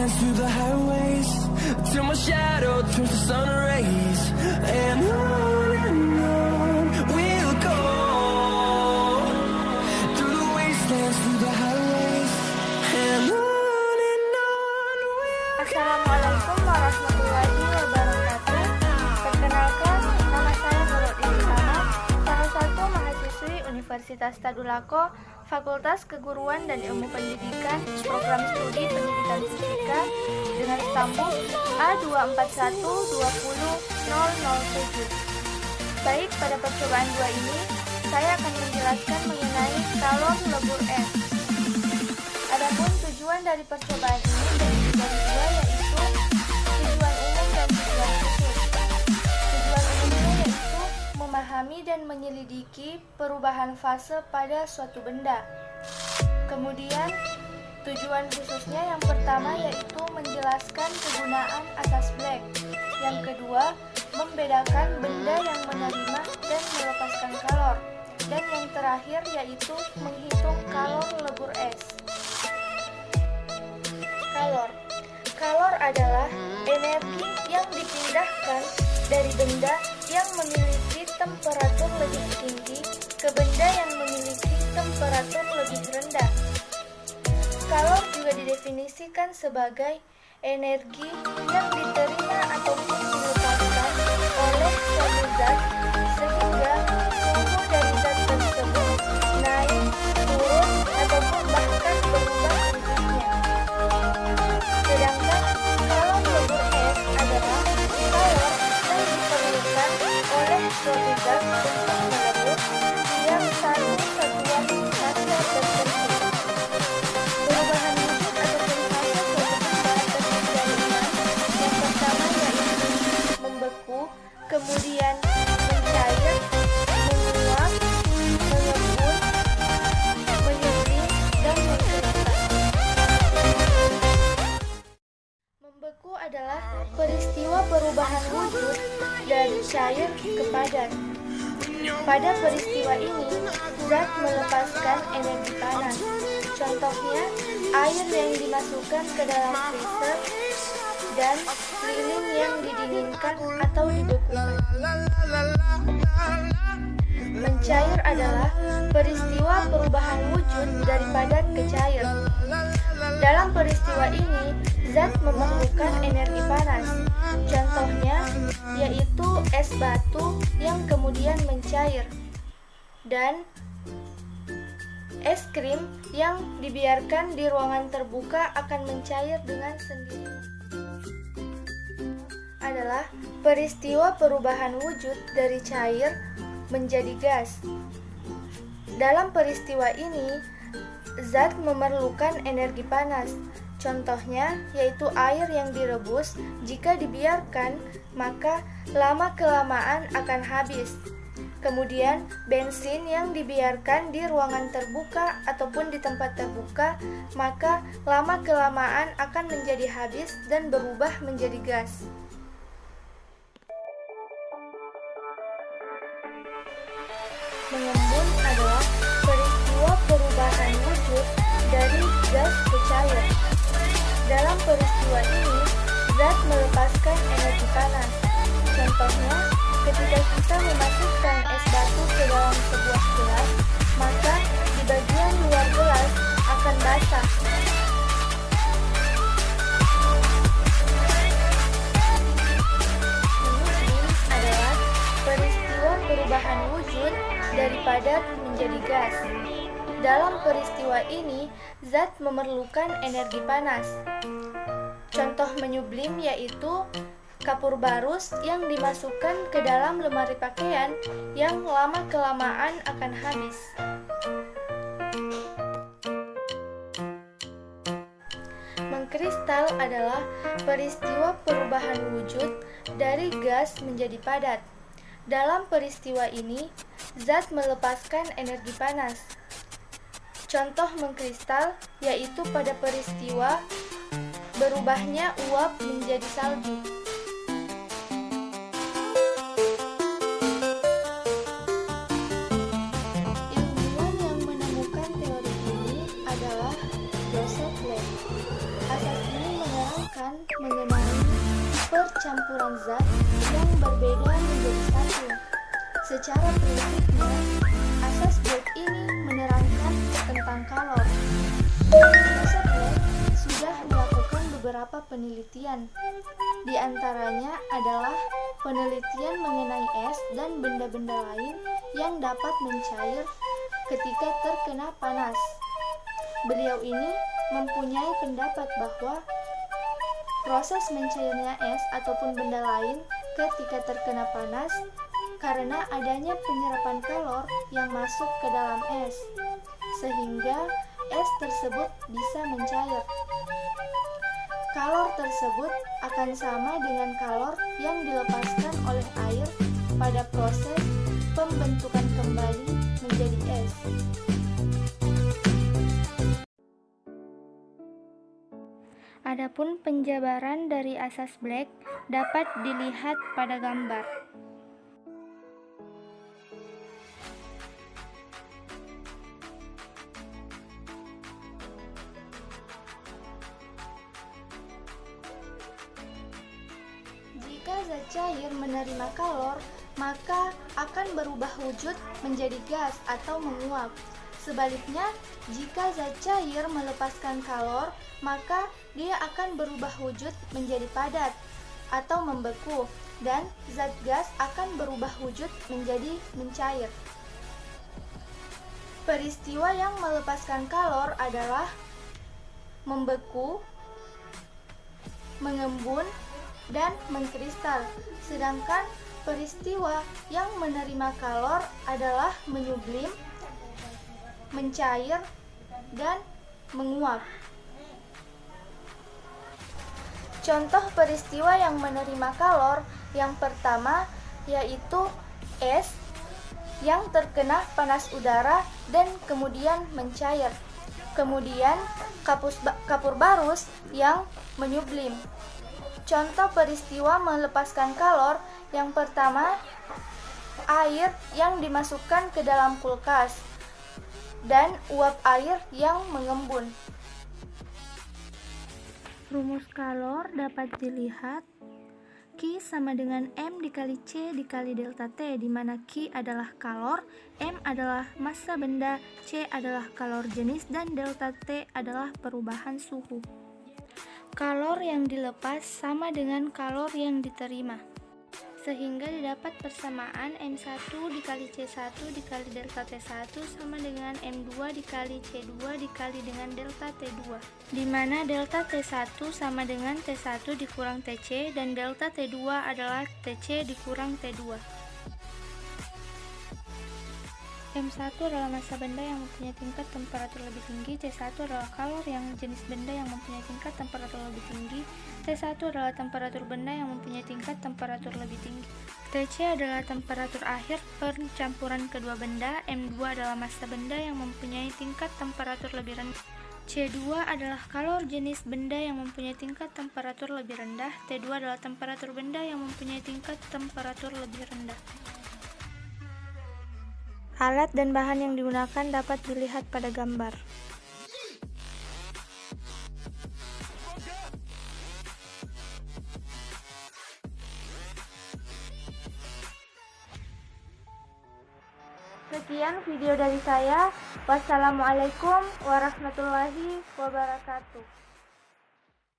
wastelands through the highways, till my shadow turns to sun rays, and on we'll go, through the wastelands through the highways, and on we'll go. Assalamualaikum warahmatullahi wabarakatuh. Perkenalkan, nama saya Nurul Ilham, salah satu mahasiswi Universitas Tadulako, Fakultas Keguruan dan Ilmu Pendidikan, Program Studi Pendidikan Fisika, dengan stambuk A241200007. Baik, pada percobaan 2 ini, saya akan menjelaskan mengenai kalor lebur es. Adapun tujuan dari percobaan ini terbagi dari dua, yaitu tujuan umum dan tujuan khusus. Tujuan umumnya yaitu memahami dan menyelidiki perubahan fase pada suatu benda. Kemudian, tujuan khususnya yang pertama yaitu menjelaskan kegunaan asas Black. Yang kedua, membedakan benda yang menerima dan melepaskan kalor. Dan yang terakhir yaitu menghitung kalor lebur es. Kalor adalah energi yang dipindahkan dari benda yang memiliki temperatur lebih tinggi ke benda yang memiliki temperatur lebih rendah. Kalor juga didefinisikan sebagai energi yang diterima ataupun dilepaskan oleh suatu zat sehingga suhu dari zat tersebut naik, turun, ataupun bahkan berubah bentuknya. Sedangkan kalor lebur es adalah kalor yang diperlukan oleh suatu zat untuk melebur yang satu satuan fase tertentu. Perubahan wujud ataupun fase suatu benda terdiri dari 6. Yang pertama yaitu membeku, kemudian mencair, menguap, mengembun, menyembling, dan mengkristal. Membeku adalah peristiwa perubahan wujud dari cair ke padat. Pada peristiwa ini, zat melepaskan energi panas. Contohnya, air yang dimasukkan ke dalam freezer dan lilin yang didinginkan atau dibekukan. Mencair adalah peristiwa perubahan wujud dari padat ke cair. Dalam peristiwa ini, zat memerlukan energi panas. Contohnya yaitu es batu yang kemudian mencair dan es krim yang dibiarkan di ruangan terbuka akan mencair dengan sendirinya. Adalah peristiwa perubahan wujud dari cair menjadi gas. Dalam peristiwa ini, zat memerlukan energi panas. Contohnya yaitu air yang direbus, jika dibiarkan maka lama-kelamaan akan habis. Kemudian bensin yang dibiarkan di ruangan terbuka ataupun di tempat terbuka, maka lama-kelamaan akan menjadi habis dan berubah menjadi gas. Mengembun adalah peristiwa perubahan wujud dari gas ke cair. Dalam peristiwa ini, zat melepaskan energi panas. Contohnya, ketika kita memasukkan es batu ke dalam sebuah gelas, maka di bagian luar gelas akan basah. Menyembling adalah peristiwa perubahan wujud dari padat menjadi gas. Dalam peristiwa ini, zat memerlukan energi panas. Contoh menyublim yaitu kapur barus yang dimasukkan ke dalam lemari pakaian yang lama-kelamaan akan habis. Mengkristal adalah peristiwa perubahan wujud dari gas menjadi padat. Dalam peristiwa ini, zat melepaskan energi panas. Contoh mengkristal yaitu pada peristiwa berubahnya uap menjadi salju. Ilmuwan yang menemukan teori ini adalah Joseph Black. Asas ini menerangkan menjelaskan mengenai percampuran zat yang berbeda menjadi satu. Secara prinsipnya, asas Black ini menerangkan tentang kalor. Profesor Black sudah melakukan beberapa penelitian. Di antaranya adalah penelitian mengenai es dan benda-benda lain yang dapat mencair ketika terkena panas. Beliau ini mempunyai pendapat bahwa proses mencairnya es ataupun benda lain ketika terkena panas karena adanya penyerapan kalor yang masuk ke dalam es, sehingga es tersebut bisa mencair. Kalor tersebut akan sama dengan kalor yang dilepaskan oleh air pada proses pembentukan kembali menjadi es. Adapun penjabaran dari asas Black dapat dilihat pada gambar. Jika zat cair menerima kalor, maka akan berubah wujud menjadi gas atau menguap. Sebaliknya, jika zat cair melepaskan kalor, maka dia akan berubah wujud menjadi padat atau membeku, dan zat gas akan berubah wujud menjadi mencair. Peristiwa yang melepaskan kalor adalah membeku, mengembun, dan mengkristal, sedangkan peristiwa yang menerima kalor adalah menyublim, mencair, dan menguap. Contoh peristiwa yang menerima kalor yang pertama yaitu es yang terkena panas udara dan kemudian mencair. Kemudian kapur barus yang menyublim. Contoh peristiwa melepaskan kalor yang pertama air yang dimasukkan ke dalam kulkas dan uap air yang mengembun. Rumus kalor dapat dilihat Q sama dengan M dikali C dikali delta T, di mana Q adalah kalor, M adalah massa benda, C adalah kalor jenis, dan delta T adalah perubahan suhu. Kalor yang dilepas sama dengan kalor yang diterima, sehingga didapat persamaan M1 dikali C1 dikali delta T1 sama dengan M2 dikali C2 dikali dengan delta T2, di mana delta T1 sama dengan T1 dikurang TC dan delta T2 adalah TC dikurang T2. M1 adalah massa benda yang mempunyai tingkat temperatur lebih tinggi, C1 adalah kalor yang jenis benda yang mempunyai tingkat temperatur lebih tinggi, T1 adalah temperatur benda yang mempunyai tingkat temperatur lebih tinggi, TC adalah temperatur akhir percampuran kedua benda, M2 adalah massa benda yang mempunyai tingkat temperatur lebih rendah, C2 adalah kalor jenis benda yang mempunyai tingkat temperatur lebih rendah, T2 adalah temperatur benda yang mempunyai tingkat temperatur lebih rendah. Alat dan bahan yang digunakan dapat dilihat pada gambar. Sekian video dari saya. Wassalamualaikum warahmatullahi wabarakatuh.